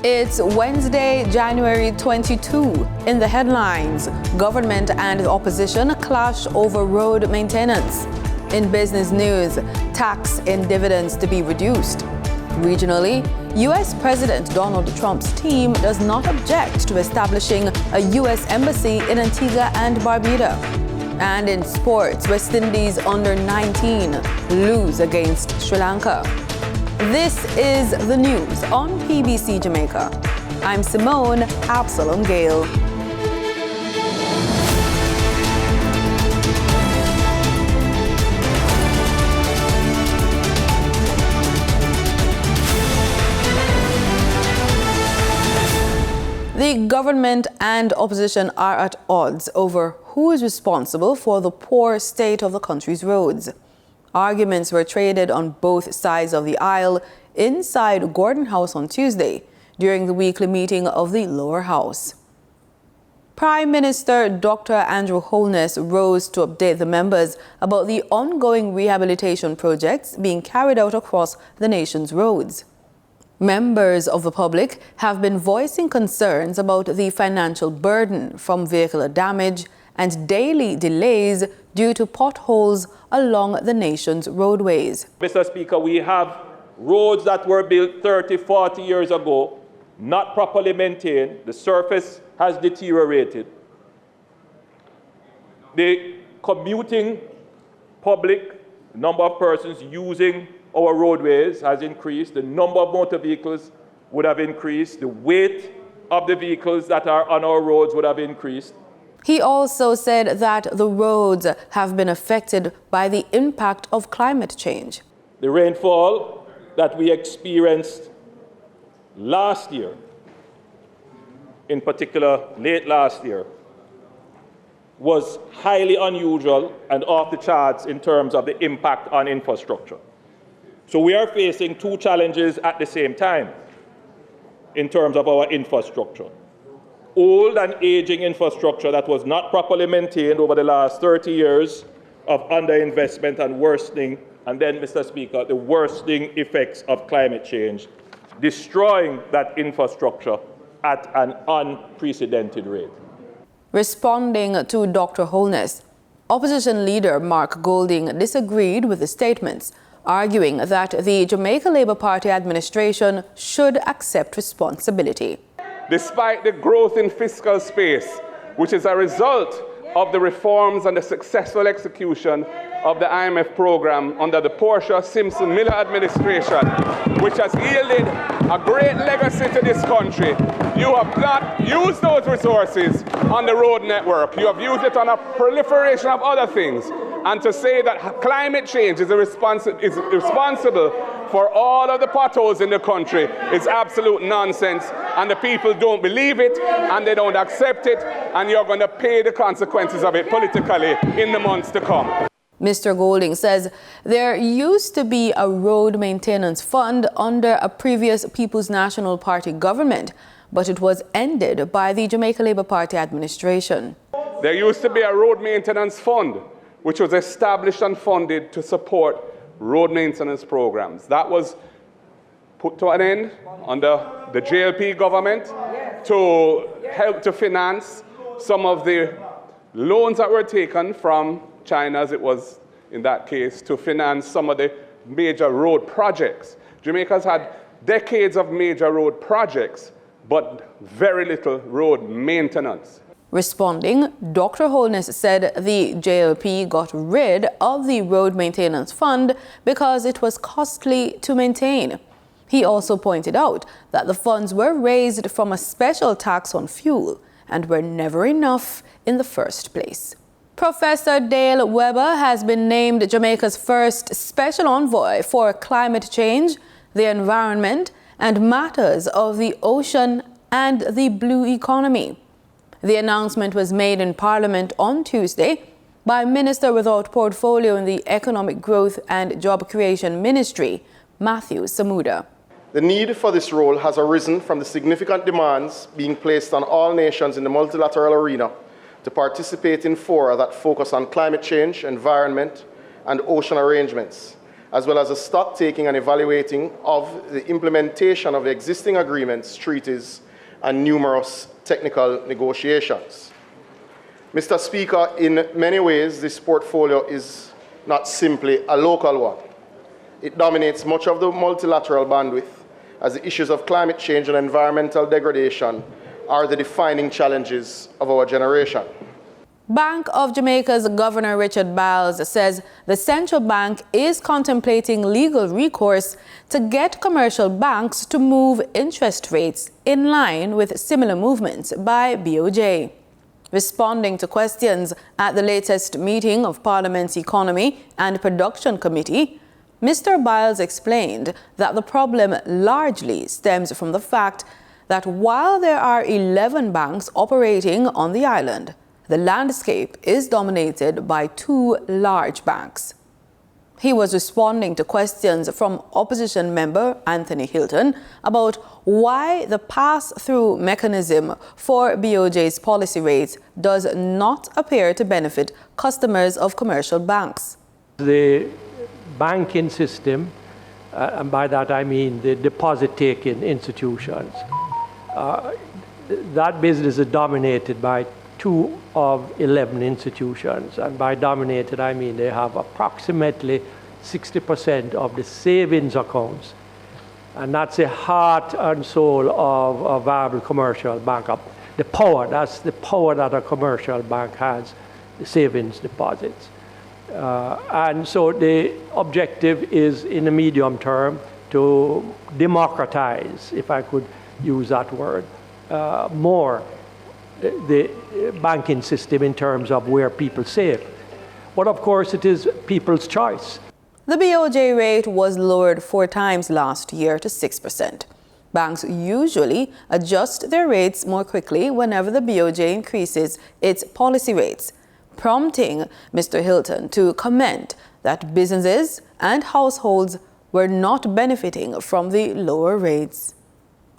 It's Wednesday, January 22. In the headlines, government and opposition clash over road maintenance. In business news, tax and dividends to be reduced. Regionally, U.S. President Donald Trump's team does not object to establishing a U.S. embassy in Antigua and Barbuda. And in sports, West Indies under 19 lose against Sri Lanka. This is the news on PBC Jamaica. I'm Simone Absalom Gale. The government and opposition are at odds over who is responsible for the poor state of the country's roads. Arguments were traded on both sides of the aisle inside Gordon House on Tuesday during the weekly meeting of the lower house. Prime Minister Dr. Andrew Holness rose to update the members about the ongoing rehabilitation projects being carried out across the nation's roads. Members of the public have been voicing concerns about the financial burden from vehicular damage and daily delays due to potholes along the nation's roadways. Mr. Speaker, we have roads that were built 30, 40 years ago, not properly maintained. The surface has deteriorated. The commuting public, number of persons using our roadways has increased. The number of motor vehicles would have increased. The weight of the vehicles that are on our roads would have increased. He also said that the roads have been affected by the impact of climate change. The rainfall that we experienced last year, in particular late last year, was highly unusual and off the charts in terms of the impact on infrastructure. So we are facing two challenges at the same time in terms of our infrastructure. Old and aging infrastructure that was not properly maintained over the last 30 years of underinvestment and worsening, and then, Mr. Speaker, the worsening effects of climate change, destroying that infrastructure at an unprecedented rate. Responding to Dr. Holness, opposition leader Mark Golding disagreed with the statements, arguing that the Jamaica Labour Party administration should accept responsibility. Despite the growth in fiscal space, which is a result of the reforms and the successful execution of the IMF program under the Portia Simpson Miller administration, which has yielded a great legacy to this country, you have not used those resources on the road network. You have used it on a proliferation of other things. And to say that climate change is responsible for all of the potholes in the country is absolute nonsense, and the people don't believe it and they don't accept it, and you're going to pay the consequences of it politically in the months to come. Mr. Golding says there used to be a road maintenance fund under a previous People's National Party government, but it was ended by the Jamaica Labour Party administration. There used to be a road maintenance fund which was established and funded to support road maintenance programs. That was put to an end under the JLP government to help to finance some of the loans that were taken from China, as it was in that case, to finance some of the major road projects. Jamaica's had decades of major road projects, but very little road maintenance. Responding, Dr. Holness said the JLP got rid of the road maintenance fund because it was costly to maintain. He also pointed out that the funds were raised from a special tax on fuel and were never enough in the first place. Professor Dale Weber has been named Jamaica's first Special Envoy for climate change, the environment, and matters of the ocean and the blue economy. The announcement was made in Parliament on Tuesday by Minister without portfolio in the Economic Growth and Job Creation Ministry, Matthew Samuda. The need for this role has arisen from the significant demands being placed on all nations in the multilateral arena to participate in fora that focus on climate change, environment, and ocean arrangements, as well as a stock taking and evaluating of the implementation of existing agreements, treaties, and numerous technical negotiations. Mr. Speaker, in many ways, this portfolio is not simply a local one. It dominates much of the multilateral bandwidth, as the issues of climate change and environmental degradation are the defining challenges of our generation. Bank of Jamaica's Governor Richard Biles says the central bank is contemplating legal recourse to get commercial banks to move interest rates in line with similar movements by BOJ. Responding to questions at the latest meeting of Parliament's Economy and Production Committee, Mr. Biles explained that the problem largely stems from the fact that while there are 11 banks operating on the island, the landscape is dominated by 2 large banks. He was responding to questions from opposition member Anthony Hilton about why the pass-through mechanism for BOJ's policy rates does not appear to benefit customers of commercial banks. The banking system, and by that I mean the deposit-taking institutions, that business is dominated by 2 of 11 institutions, and by dominated I mean they have approximately 60% of the savings accounts, and that's the heart and soul of a viable commercial bank. The power, that's the power that a commercial bank has, the savings deposits. And so the objective is, in the medium term, to democratize, if I could use that word, more the banking system in terms of where people save. But of course, it is people's choice. The BOJ rate was lowered 4 times last year to 6%. Banks usually adjust their rates more quickly whenever the BOJ increases its policy rates, prompting Mr. Hilton to comment that businesses and households were not benefiting from the lower rates.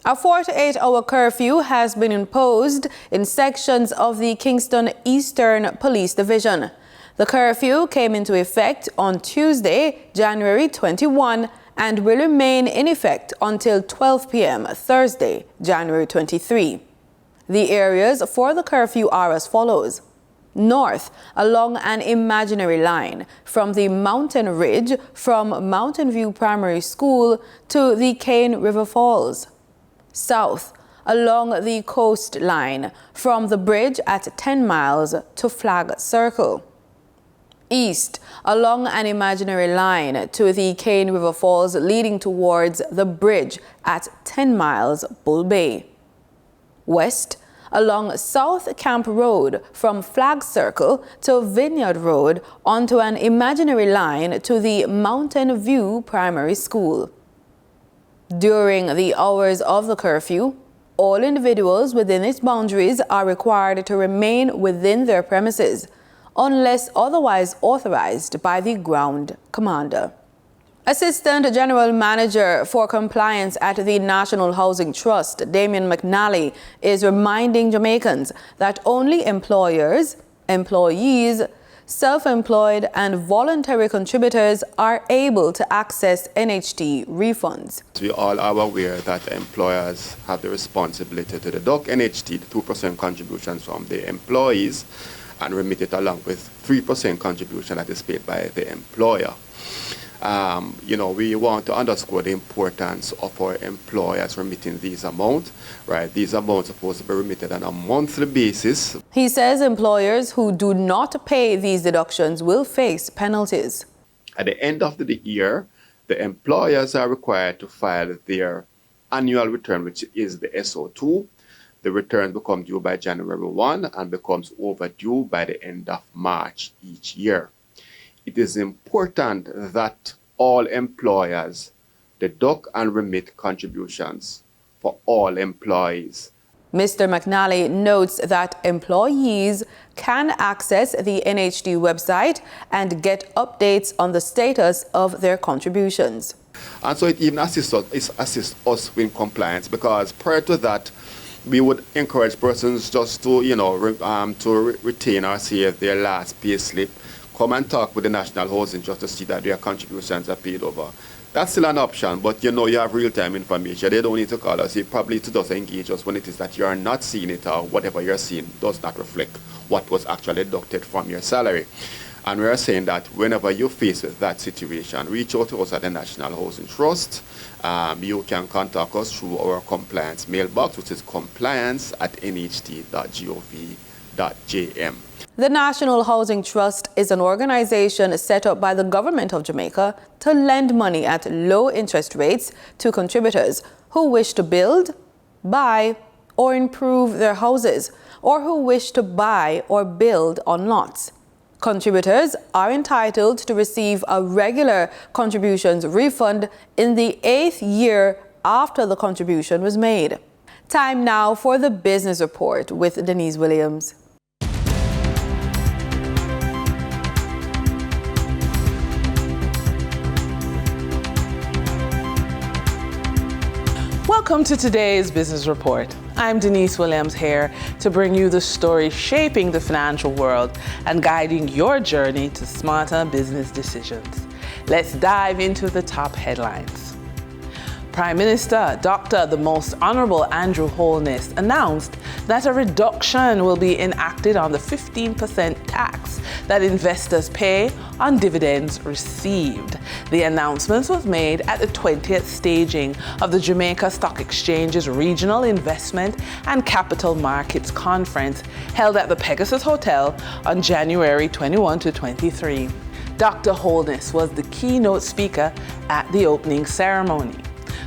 A 48-hour curfew has been imposed in sections of the Kingston Eastern Police Division. The curfew came into effect on Tuesday, January 21, and will remain in effect until 12 p.m. Thursday, January 23. The areas for the curfew are as follows. North, along an imaginary line from the mountain ridge from Mountain View Primary School to the Cane River Falls. South, along the coastline from the bridge at 10 miles to Flag Circle. East, along an imaginary line to the Cane River Falls leading towards the bridge at 10 miles Bull Bay. West, along South Camp Road from Flag Circle to Vineyard Road onto an imaginary line to the Mountain View Primary School. During the hours of the curfew, all individuals within its boundaries are required to remain within their premises, unless otherwise authorized by the ground commander. Assistant General Manager for Compliance at the National Housing Trust, Damian McNally, is reminding Jamaicans that only employers, employees, self-employed and voluntary contributors are able to access NHT refunds. We all are aware that employers have the responsibility to deduct NHT, the 2% contributions from the employees, and remit it along with 3% contribution that is paid by the employer. We want to underscore the importance of our employers remitting these amounts, right? These amounts are supposed to be remitted on a monthly basis. He says employers who do not pay these deductions will face penalties. At the end of the year, the employers are required to file their annual return, which is the SO2. The return becomes due by January 1 and becomes overdue by the end of March each year. It is important that all employers deduct and remit contributions for all employees. Mr. McNally notes that employees can access the NHD website and get updates on the status of their contributions. And so it even assists us with compliance, because prior to that, we would encourage persons just to, retain or save their last pay slip, come and talk with the National Housing just to see that their contributions are paid over. That's still an option, but you have real-time information. They don't need to call us. They probably to just engage us when it is that you are not seeing it or whatever you're seeing does not reflect what was actually deducted from your salary. And we are saying that whenever you face with that situation, reach out to us at the National Housing Trust. You can contact us through our compliance mailbox, which is compliance@nht.gov.jm. The National Housing Trust is an organization set up by the government of Jamaica to lend money at low interest rates to contributors who wish to build, buy, or improve their houses, or who wish to buy or build on lots. Contributors are entitled to receive a regular contributions refund in the 8th year after the contribution was made. Time now for the Business Report with Denise Williams. Welcome to today's Business Report. I'm Denise Williams here to bring you the story shaping the financial world and guiding your journey to smarter business decisions. Let's dive into the top headlines. Prime Minister Dr. the Most Honorable Andrew Holness announced that a reduction will be enacted on the 15% tax that investors pay on dividends received. The announcement was made at the 20th staging of the Jamaica Stock Exchange's Regional Investment and Capital Markets Conference held at the Pegasus Hotel on January 21 to 23. Dr. Holness was the keynote speaker at the opening ceremony.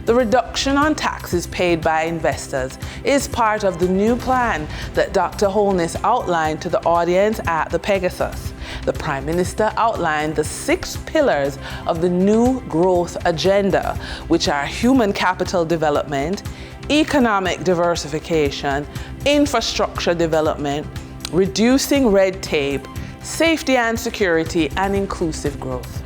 The reduction on taxes paid by investors is part of the new plan that Dr. Holness outlined to the audience at the Pegasus. The Prime Minister outlined the 6 pillars of the new growth agenda, which are human capital development, economic diversification, infrastructure development, reducing red tape, safety and security, and inclusive growth.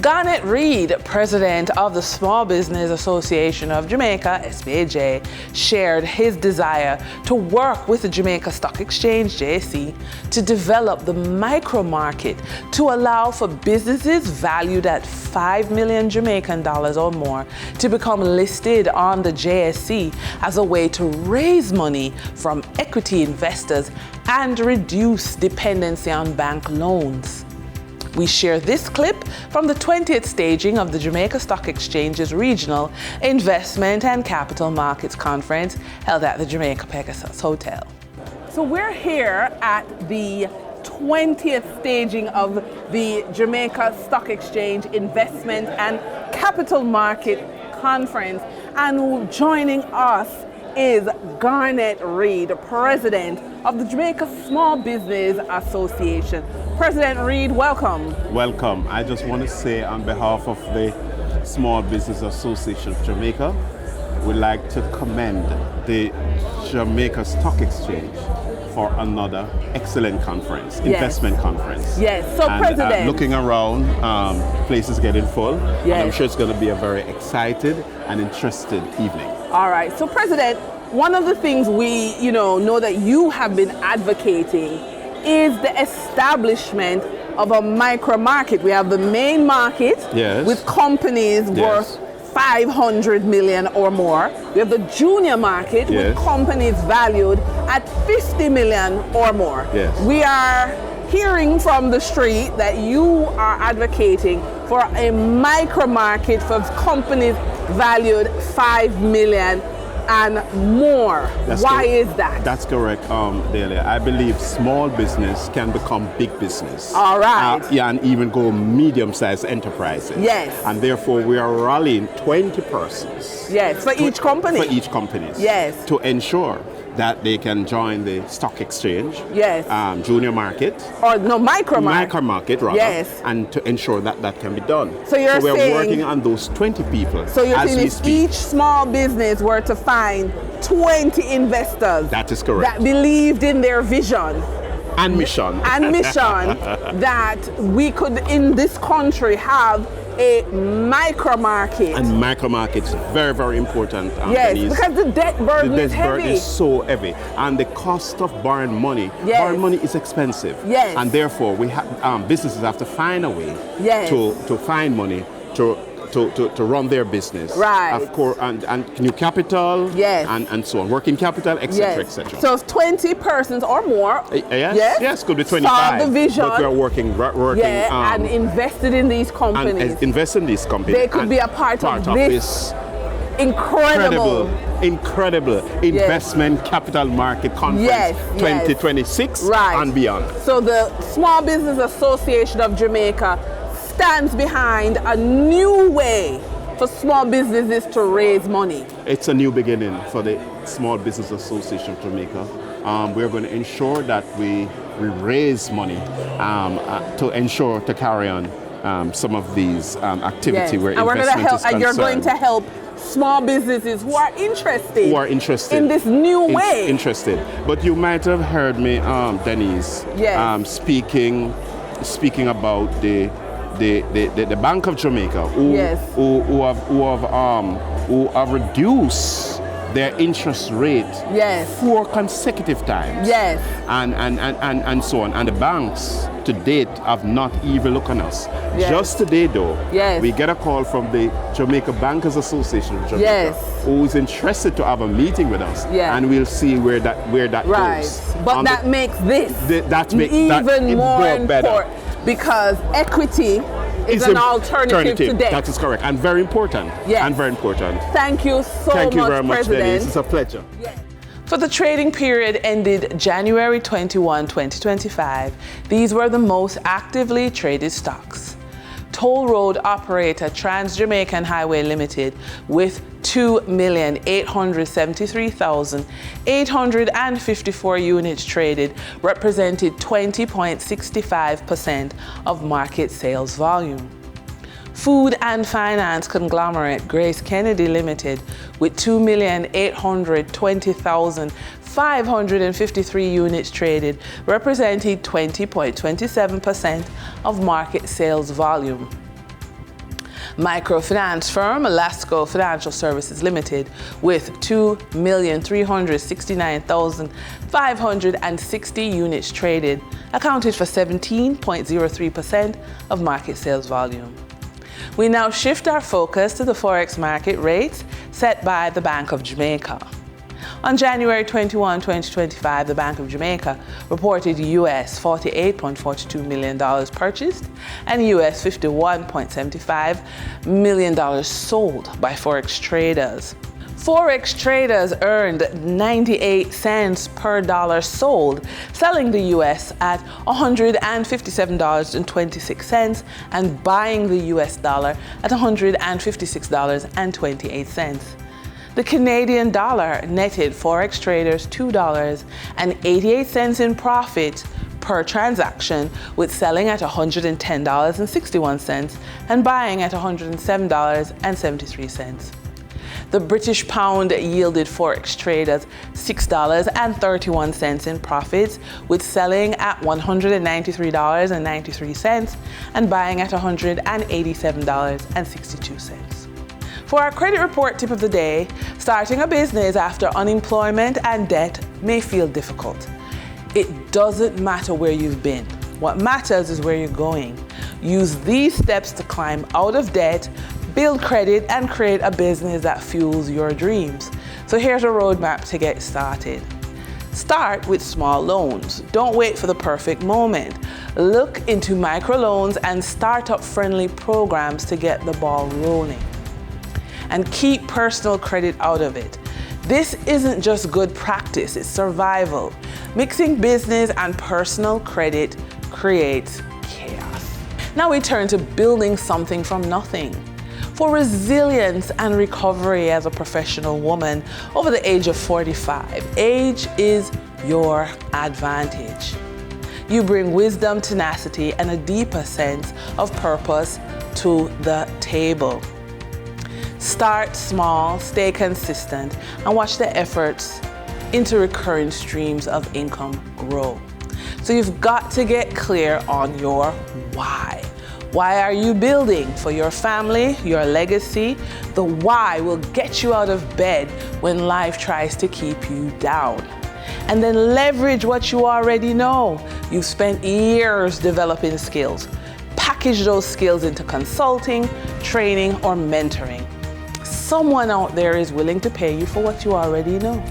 Garnett Reed, president of the Small Business Association of Jamaica, SBAJ, shared his desire to work with the Jamaica Stock Exchange, JSE, to develop the micro market to allow for businesses valued at 5 million Jamaican dollars or more to become listed on the JSE as a way to raise money from equity investors and reduce dependency on bank loans. We share this clip from the 20th staging of the Jamaica Stock Exchange's Regional Investment and Capital Markets Conference held at the Jamaica Pegasus Hotel. So we're here at the 20th staging of the Jamaica Stock Exchange Investment and Capital Market Conference, and joining us is Garnett Reed, president of the Jamaica Small Business Association. President Reed, welcome. Welcome. I just want to say on behalf of the Small Business Association of Jamaica, we'd like to commend the Jamaica Stock Exchange for another excellent conference, investment conference. Yes, so and, President. Looking around, places getting full, yes. And I'm sure it's going to be a very excited and interested evening. All right, so President, one of the things we know that you have been advocating is the establishment of a micro market. We have the main market, yes, with companies, yes, worth 500 million or more. We have the junior market, yes, with companies valued at 50 million or more. Yes. We are hearing from the street that you are advocating for a micro market for companies valued 5 million and more. Why is that? That's correct, Delia. I believe small business can become big business. All right. And even go medium-sized enterprises. Yes. And therefore, we are rallying 20 persons. Yes, for each company. For each company. Yes. To ensure that they can join the stock exchange. Yes. Junior market. Or no, micro market. Micro market, rather. Yes. And to ensure that that can be done. So we're working on those 20 people. So you're saying if each small business were to find 20 investors. That is correct. That believed in their vision. And mission. And mission that we could in this country have a micro market. And micro markets, very, very important. Yes, Denise. because the debt burden is heavy. Burden is so heavy. And the cost of borrowing money, Yes. borrowing money is expensive. Yes. And therefore, we have businesses have to find a way Yes. to find money to run their business. Right. Of course, and new capital. Yes. And so on. Working capital, etc., etc. So if 20 persons or more, yes, could be 25. saw the vision, but we are working and invested in these companies. And invest in these companies. They could be a part of this incredible investment capital market conference 2026 and beyond. So the Small Business Association of Jamaica stands behind a new way for small businesses to raise money. It's a new beginning for the Small Business Association of Jamaica. We're going to ensure that we raise money to ensure to carry on some of these activity where investment is concerned. And you're going to help small businesses who are interested in this new way. Interested. But you might have heard me, Denise, speaking about the Bank of Jamaica who have reduced their interest rate 4 consecutive times. And so on. And the banks to date have not even looked on us. Just today though, we get a call from the Jamaica Bankers Association of Jamaica who is interested to have a meeting with us. And we'll see where that goes. But that makes this even more important because equity is an alternative to debt. That is correct, and very important. And very important. Thank you Thank you very much, Denise. It's a pleasure. For the trading period ended January 21, 2025, these were the most actively traded stocks. Toll road operator Trans-Jamaican Highway Limited with 2,873,854 units traded represented 20.65% of market sales volume. Food and finance conglomerate Grace Kennedy Limited with 2,820,553 units traded represented 20.27% of market sales volume. Microfinance firm Lasco Financial Services Limited with 2,369,560 units traded accounted for 17.03% of market sales volume. We now shift our focus to the Forex market rates set by the Bank of Jamaica. On January 21, 2025, the Bank of Jamaica reported US $48.42 million purchased and US $51.75 million sold by Forex traders. Forex traders earned 98 cents per dollar sold, selling the US at $157.26 and buying the US dollar at $156.28. The Canadian dollar netted Forex traders $2.88 in profit per transaction, with selling at $110.61 and buying at $107.73. The British pound yielded Forex traders $6.31 in profits, with selling at $193.93 and buying at $187.62. For our credit report tip of the day, starting a business after unemployment and debt may feel difficult. It doesn't matter where you've been. What matters is where you're going. Use these steps to climb out of debt, build credit, and create a business that fuels your dreams. So here's a roadmap to get started. Start with small loans. Don't wait for the perfect moment. Look into microloans and startup-friendly programs to get the ball rolling. And keep personal credit out of it. This isn't just good practice, it's survival. Mixing business and personal credit creates chaos. Now we turn to building something from nothing. For resilience and recovery as a professional woman over the age of 45, age is your advantage. You bring wisdom, tenacity, and a deeper sense of purpose to the table. Start small, stay consistent, and watch the efforts into recurring streams of income grow. So you've got to get clear on your why. Why are you building? For your family, your legacy. The why will get you out of bed when life tries to keep you down. And then leverage what you already know. You've spent years developing skills. Package those skills into consulting, training, or mentoring. Someone out there is willing to pay you for what you already know.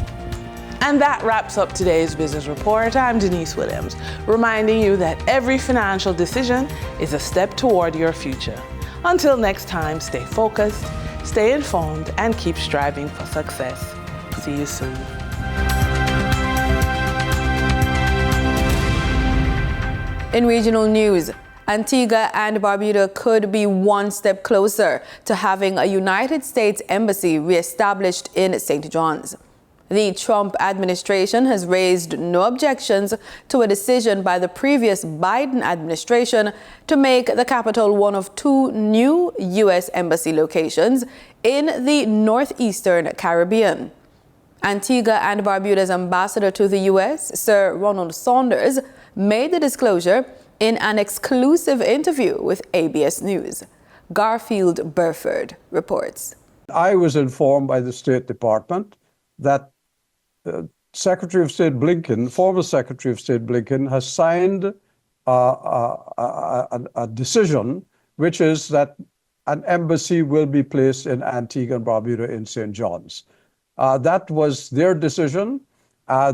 And that wraps up today's Business Report. I'm Denise Williams, reminding you that every financial decision is a step toward your future. Until next time, stay focused, stay informed, and keep striving for success. See you soon. In regional news, Antigua and Barbuda could be one step closer to having a United States embassy re-established in St. John's. The Trump administration has raised no objections to a decision by the previous Biden administration to make the capital one of two new U.S. embassy locations in the northeastern Caribbean. Antigua and Barbuda's ambassador to the U.S., Sir Ronald Saunders, made the disclosure in an exclusive interview with ABS News. Garfield Burford reports. I was informed by the State Department that Secretary of State Blinken, former Secretary of State Blinken, has signed a decision, which is that an embassy will be placed in Antigua and Barbuda in St. John's. That was their decision.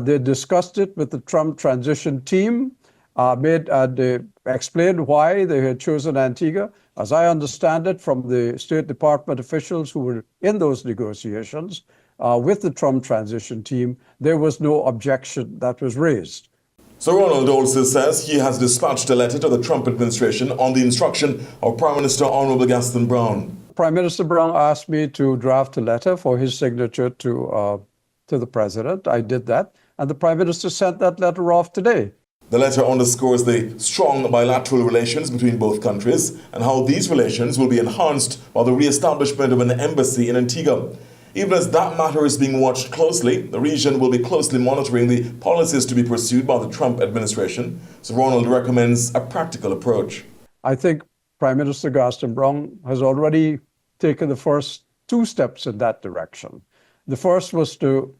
They discussed it with the Trump transition team, they explained why they had chosen Antigua. As I understand it from the State Department officials who were in those negotiations, with the Trump transition team, there was no objection that was raised. So Ronald also says he has dispatched a letter to the Trump administration on the instruction of Prime Minister Honorable Gaston Brown. Prime Minister Brown asked me to draft a letter for his signature to the president. I did that, and the Prime Minister sent that letter off today. The letter underscores the strong bilateral relations between both countries and how these relations will be enhanced by the re-establishment of an embassy in Antigua. Even as that matter is being watched closely, the region will be closely monitoring the policies to be pursued by the Trump administration. So Ronald recommends a practical approach. I think Prime Minister Gaston Brown has already taken the first two steps in that direction. The first was to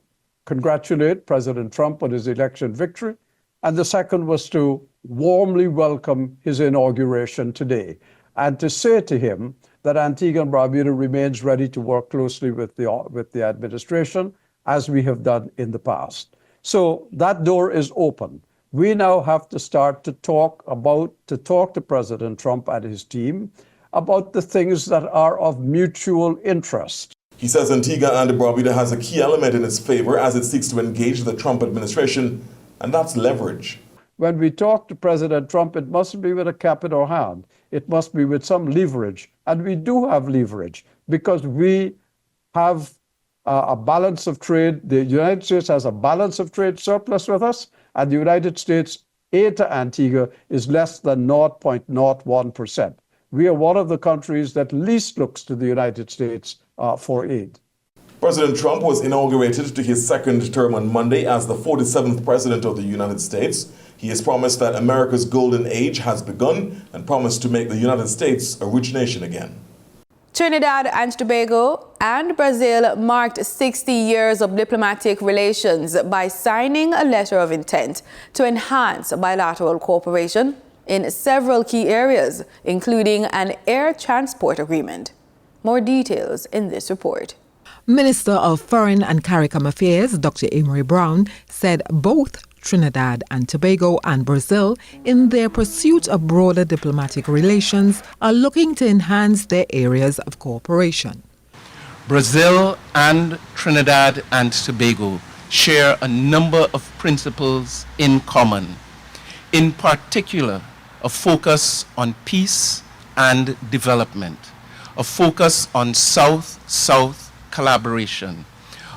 congratulate President Trump on his election victory, and the second was to warmly welcome his inauguration today and to say to him that Antigua and Barbuda remains ready to work closely with the administration, as we have done in the past. So that door is open. We now have to start to talk to President Trump and his team about the things that are of mutual interest. He says Antigua and Barbuda has a key element in its favor as it seeks to engage the Trump administration, and that's leverage. When we talk to President Trump, it mustn't be with a cap in our hand. It must be with some leverage. And we do have leverage because we have a balance of trade. The United States has a balance of trade surplus with us, and the United States aid to Antigua is less than 0.01%. We are one of the countries that least looks to the United States for aid. President Trump was inaugurated to his second term on Monday as the 47th President of the United States. He has promised that America's golden age has begun and promised to make the United States a rich nation again. Trinidad and Tobago and Brazil marked 60 years of diplomatic relations by signing a letter of intent to enhance bilateral cooperation in several key areas, including an air transport agreement. More details in this report. Minister of Foreign and CARICOM Affairs, Dr. Amory Brown, said both Trinidad and Tobago and Brazil, in their pursuit of broader diplomatic relations, are looking to enhance their areas of cooperation. Brazil and Trinidad and Tobago share a number of principles in common, in particular, a focus on peace and development, a focus on South-South collaboration,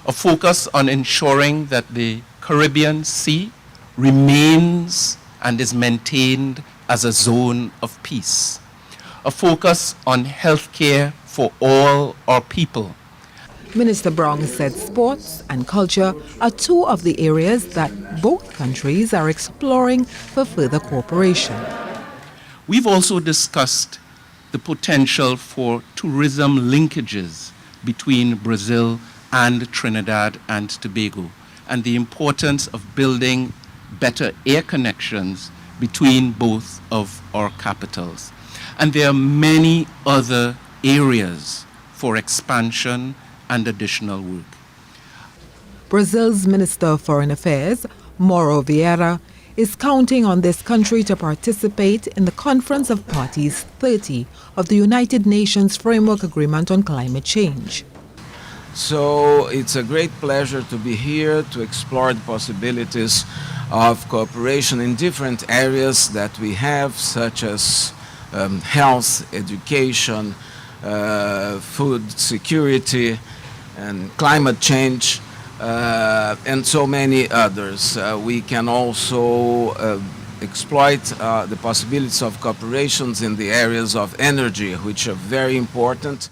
a focus on ensuring that the Caribbean Sea remains and is maintained as a zone of peace, a focus on healthcare for all our people. Minister Brown said sports and culture are two of the areas that both countries are exploring for further cooperation. We've also discussed the potential for tourism linkages between Brazil and Trinidad and Tobago, and the importance of building better air connections between both of our capitals. And there are many other areas for expansion and additional work. Brazil's Minister of Foreign Affairs, Mauro Vieira, is counting on this country to participate in the Conference of Parties 30 of the United Nations Framework Agreement on Climate Change. So it's a great pleasure to be here to explore the possibilities of cooperation in different areas that we have, such as health, education, food security, and climate change, and so many others. We can also exploit the possibilities of cooperations in the areas of energy, which are very important.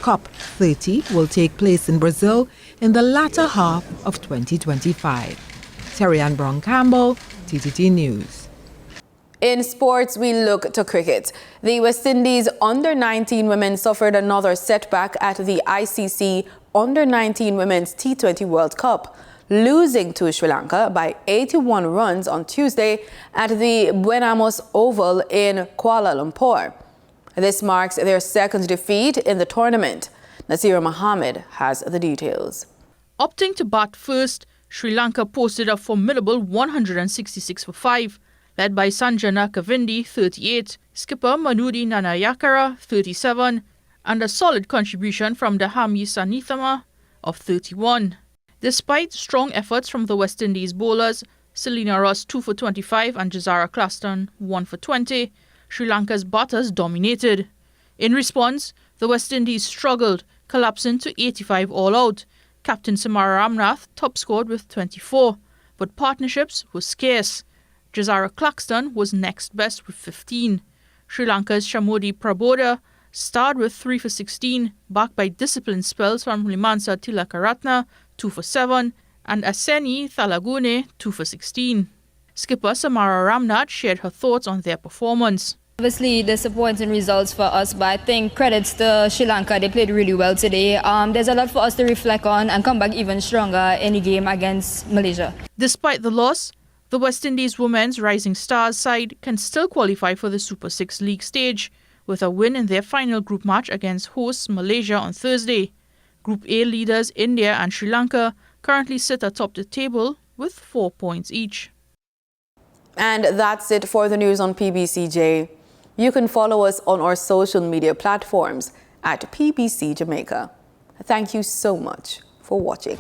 COP30 will take place in Brazil in the latter half of 2025. Terry Ann Brown-Campbell, TTT News. In sports, we look to cricket. The West Indies under-19 women suffered another setback at the ICC under-19 Women's T20 World Cup, losing to Sri Lanka by 81 runs on Tuesday at the Buenamos Oval in Kuala Lumpur. This marks their second defeat in the tournament. Nasira Mohammed has the details. Opting to bat first, Sri Lanka posted a formidable 166 for 5, led by Sanjana Kavindi, 38, skipper Manudi Nanayakara, 37, and a solid contribution from Dahami Sanithama of 31. Despite strong efforts from the West Indies bowlers, Selena Ross 2 for 25 and Jazara Claston 1 for 20, Sri Lanka's batters dominated. In response, the West Indies struggled, collapsing to 85 all out. Captain Samara Ramnath top-scored with 24, but partnerships were scarce. Jazara Claxton was next best with 15. Sri Lanka's Shamodi Praboda starred with 3 for 16, backed by disciplined spells from Limansa Tilakaratna, 2 for 7, and Aseni Thalagune, 2 for 16. Skipper Samara Ramnath shared her thoughts on their performance. Obviously, disappointing results for us, but I think credits to Sri Lanka. They played really well today. There's a lot for us to reflect on and come back even stronger in the game against Malaysia. Despite the loss, the West Indies Women's Rising Stars side can still qualify for the Super 6 League stage, with a win in their final group match against hosts Malaysia on Thursday. Group A leaders India and Sri Lanka currently sit atop the table with 4 points each. And that's it for the news on PBCJ. You can follow us on our social media platforms at PBCJamaica. Thank you so much for watching.